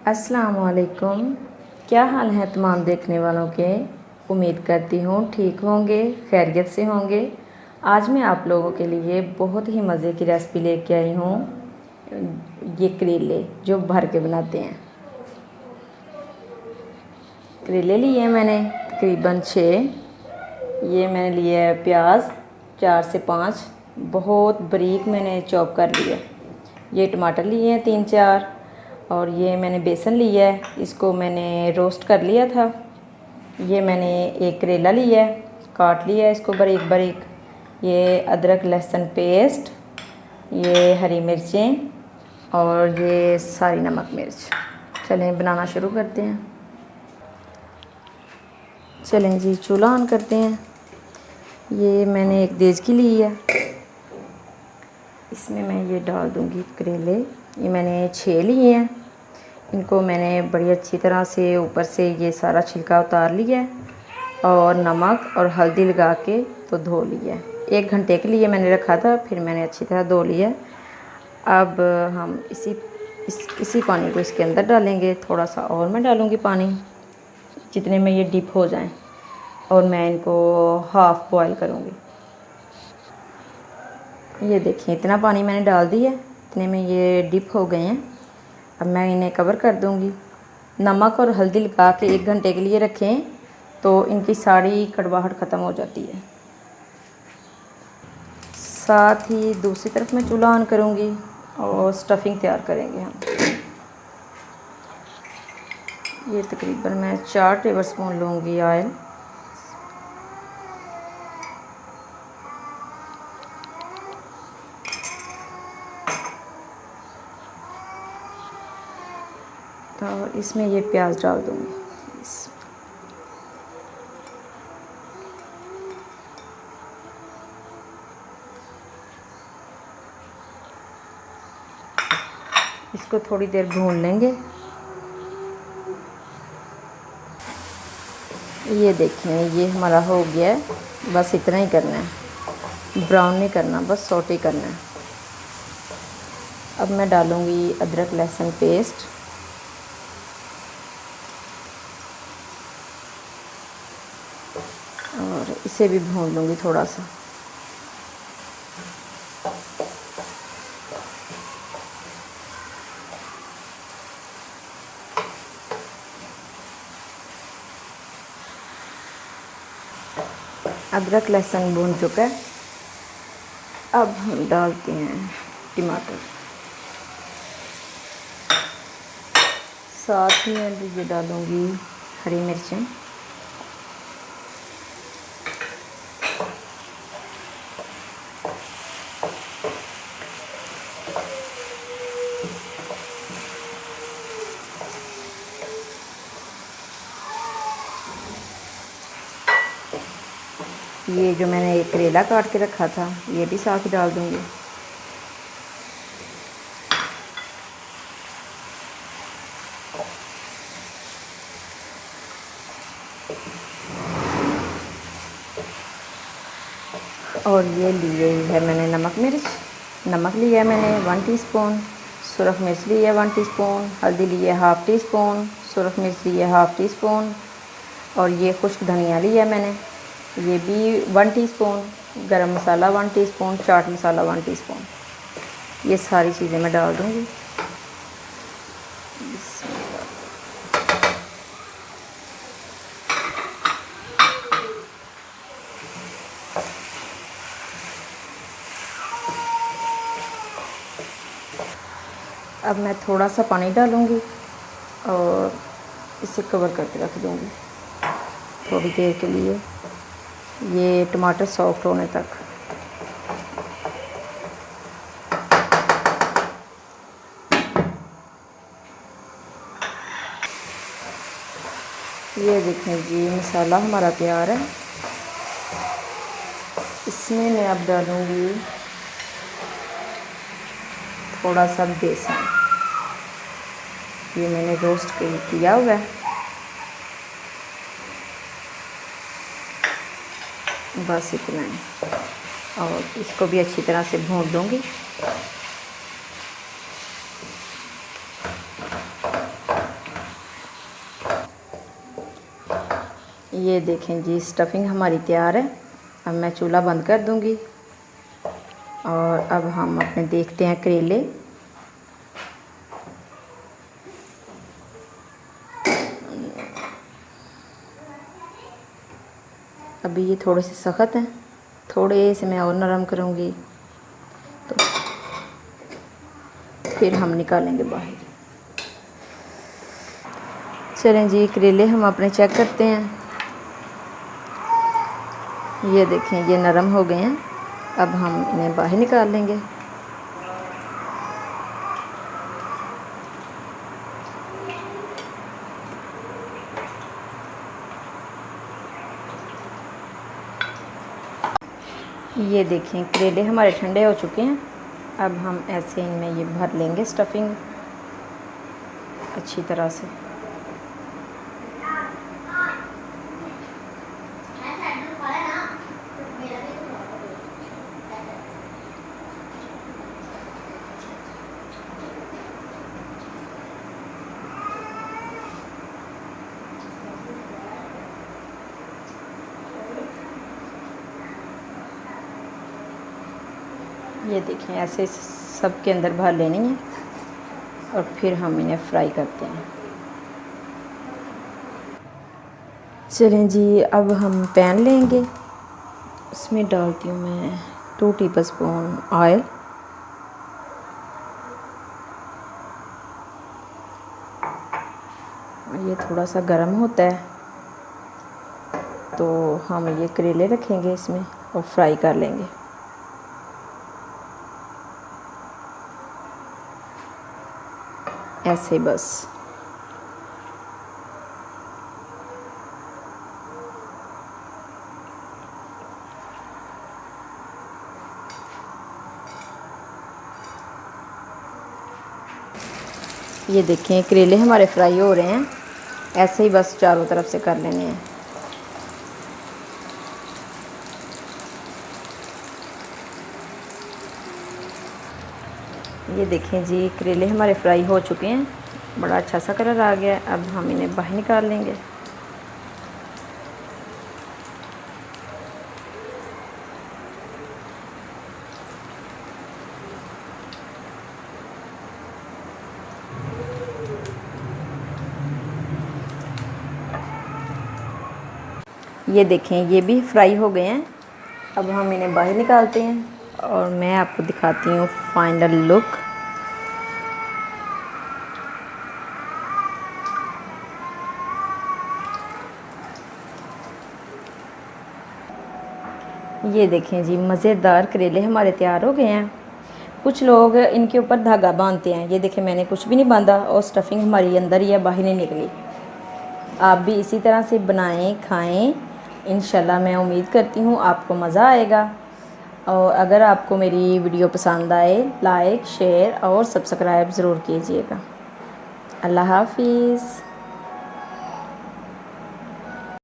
अस्सलाम वालेकुम। क्या हाल है तमाम देखने वालों के। उम्मीद करती हूँ ठीक होंगे, खैरियत से होंगे। आज मैं आप लोगों के लिए बहुत ही मज़े की रेसिपी लेके आई हूँ। ये करेले जो भर के बनाते हैं। करेले लिए हैं मैंने तकरीबन 6। ये मैंने लिए है प्याज 4 से 5, बहुत बारीक मैंने चॉप कर लिया। ये टमाटर लिए हैं 3-4 और ये मैंने बेसन लिया है, इसको मैंने रोस्ट कर लिया था। ये मैंने एक करेला लिया है, काट लिया है इसको बारीक बारीक। ये अदरक लहसुन पेस्ट, ये हरी मिर्चें और ये सारी नमक मिर्च। चलें बनाना शुरू करते हैं। चलें जी चूल्हा ऑन करते हैं। ये मैंने एक देचकी ली है, इसमें मैं ये डाल दूँगी करेले। ये मैंने 6 लिए हैं। इनको मैंने बड़ी अच्छी तरह से ऊपर से ये सारा छिलका उतार लिया है और नमक और हल्दी लगा के तो धो लिया है। 1 घंटे के लिए मैंने रखा था, फिर मैंने अच्छी तरह धो लिया है। अब हम इसी पानी को इसके अंदर डालेंगे। थोड़ा सा और मैं डालूँगी पानी, जितने में ये डिप हो जाएं, और मैं इनको हाफ़ बॉयल करूँगी। ये देखिए इतना पानी मैंने डाल दिया है, इतने में ये डिप हो गए हैं। अब मैं इन्हें कवर कर दूँगी। नमक और हल्दी लगा के 1 घंटे के लिए रखें तो इनकी सारी कड़वाहट ख़त्म हो जाती है। साथ ही दूसरी तरफ मैं चूल्हा ऑन करूँगी और स्टफिंग तैयार करेंगे हम। ये तकरीबन मैं 4 टेबलस्पून लूँगी ऑयल। और इसमें ये प्याज डाल दूँगी। इसको थोड़ी देर भून लेंगे। ये देखें ये हमारा हो गया है, बस इतना ही करना है, ब्राउन नहीं करना, बस सौटे करना है। अब मैं डालूँगी अदरक लहसुन पेस्ट, और इसे भी भून लूँगी थोड़ा सा। अदरक लहसुन भून चुका है। अब हम डालते हैं टमाटर, साथ ही मैं ये डालूँगी हरी मिर्चें। ये जो मैंने एक करेला काट के रखा था ये भी साथ डाल दूँगी। और ये लिए है मैंने नमक मिर्च। नमक लिया है मैंने 1 टीस्पून, सुरख मिर्च ली है 1 टीस्पून, हल्दी ली है 1/2 टीस्पून, सुरख मिर्च ली है 1/2 टीस्पून, और ये खुश्क धनिया लिया है मैंने, ये भी 1 टीस्पून, गरम मसाला 1 टीस्पून, चाट मसाला 1 टीस्पून। ये सारी चीज़ें मैं डाल दूँगी। अब मैं थोड़ा सा पानी डालूँगी और इसे कवर करके रख दूँगी थोड़ी देर के लिए, ये टमाटर सॉफ्ट होने तक। ये देखें जी मसाला हमारा तैयार है। इसमें मैं अब डालूँगी थोड़ा सा बेसन, ये मैंने रोस्ट किया हुआ है। बस इतना ही, और इसको भी अच्छी तरह से भून दूँगी। ये देखें जी, स्टफिंग हमारी तैयार है। अब मैं चूल्हा बंद कर दूंगी और अब हम अपने देखते हैं करेले। अभी ये थोड़े से सख्त हैं, थोड़े से मैं और नरम करूँगी तो फिर हम निकालेंगे बाहर। चलें जी, करेले हम अपने चेक करते हैं। ये देखें, ये नरम हो गए हैं। अब हम इन्हें बाहर निकाल लेंगे। ये देखें, करेले हमारे ठंडे हो चुके हैं। अब हम ऐसे इनमें ये भर लेंगे स्टफिंग अच्छी तरह से। ये देखें, ऐसे सब के अंदर भर लेनी है और फिर हम इन्हें फ्राई करते हैं। चलें जी, अब हम पैन लेंगे, उसमें डालती हूँ मैं 2 टेबलस्पून ऑयल। और ये थोड़ा सा गर्म होता है तो हम ये करेले रखेंगे इसमें और फ्राई कर लेंगे। ऐसे बस। ये देखें, करेले हमारे फ्राई हो रहे हैं। ऐसे ही बस चारों तरफ से कर लेने हैं। ये देखें जी, करेले हमारे फ्राई हो चुके हैं। बड़ा अच्छा सा कलर आ गया। अब हम इन्हें बाहर निकाल लेंगे। ये देखें, ये भी फ्राई हो गए हैं। अब हम इन्हें बाहर निकालते हैं और मैं आपको दिखाती हूँ फाइनल लुक। ये देखें जी, मज़ेदार करेले हमारे तैयार हो गए हैं। कुछ लोग इनके ऊपर धागा बांधते हैं। ये देखें, मैंने कुछ भी नहीं बांधा और स्टफिंग हमारी अंदर ही है, बाहर नहीं निकली। आप भी इसी तरह से बनाएं, खाएं। इंशाल्लाह मैं उम्मीद करती हूँ आपको मज़ा आएगा। और अगर आपको मेरी वीडियो पसंद आए, लाइक, शेयर और सब्सक्राइब ज़रूर कीजिएगा। अल्लाह हाफिज़।